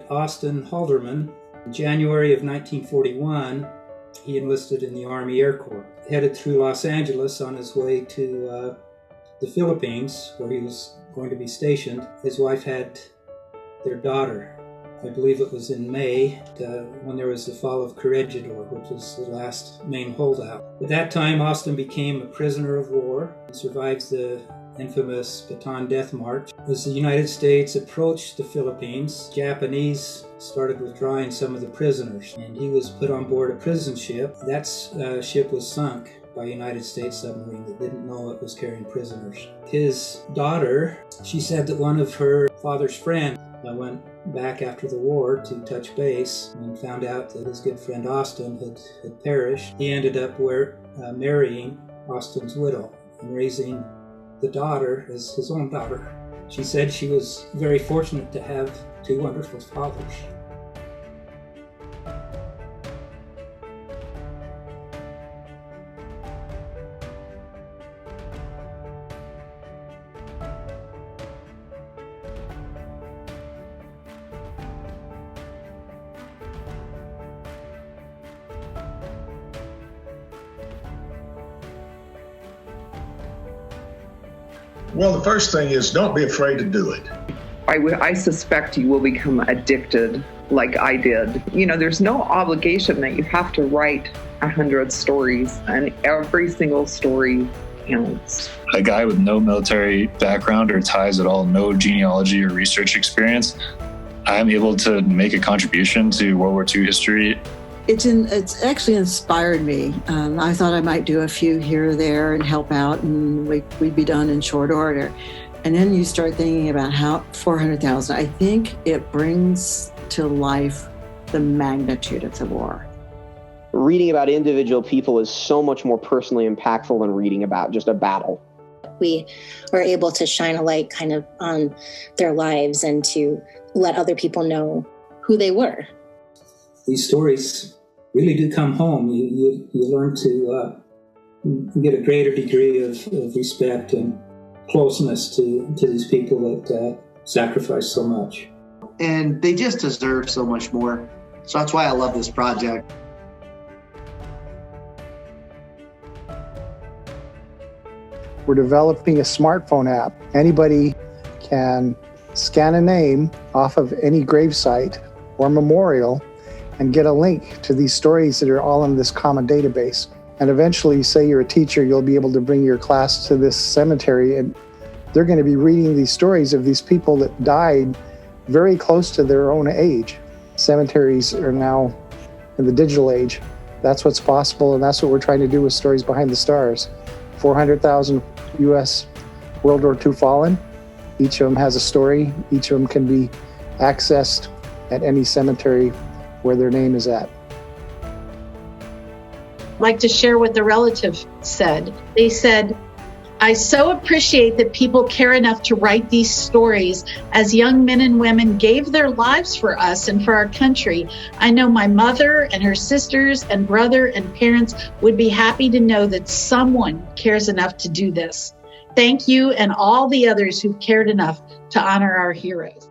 Austin Halderman. In January of 1941, he enlisted in the Army Air Corps. Headed through Los Angeles on his way to the Philippines, where he was going to be stationed. His wife had their daughter. I believe it was in May when there was the fall of Corregidor, which was the last main holdout. At that time, Austin became a prisoner of war and survives the infamous Bataan Death March. As the United States approached the Philippines, Japanese started withdrawing some of the prisoners, and he was put on board a prison ship. That ship was sunk by a United States submarine that didn't know it was carrying prisoners. His daughter, she said that one of her father's friends went back after the war to touch base and found out that his good friend Austin had perished. He ended up marrying Austin's widow and raising the daughter as his own daughter. She said she was very fortunate to have two wonderful fathers. Well, the first thing is don't be afraid to do it. I suspect you will become addicted like I did. There's no obligation that you have to write 100 stories, and every single story counts. A guy with no military background or ties at all, no genealogy or research experience, I'm able to make a contribution to World War II history. It's actually inspired me. I thought I might do a few here or there and help out, and we'd be done in short order. And then you start thinking about how 400,000, I think it brings to life the magnitude of the war. Reading about individual people is so much more personally impactful than reading about just a battle. We were able to shine a light kind of on their lives and to let other people know who they were. These stories really do come home. You learn to get a greater degree of respect and closeness to these people that sacrifice so much. And they just deserve so much more. So that's why I love this project. We're developing a smartphone app. Anybody can scan a name off of any gravesite or memorial and get a link to these stories that are all in this common database. And eventually, say you're a teacher, you'll be able to bring your class to this cemetery, and they're going to be reading these stories of these people that died very close to their own age. Cemeteries are now in the digital age. That's what's possible, and that's what we're trying to do with Stories Behind the Stars. 400,000 US World War II fallen. Each of them has a story. Each of them can be accessed at any cemetery where their name is at. I'd like to share what the relative said. They said, "I so appreciate that people care enough to write these stories as young men and women gave their lives for us and for our country. I know my mother and her sisters and brother and parents would be happy to know that someone cares enough to do this. Thank you and all the others who've cared enough to honor our heroes."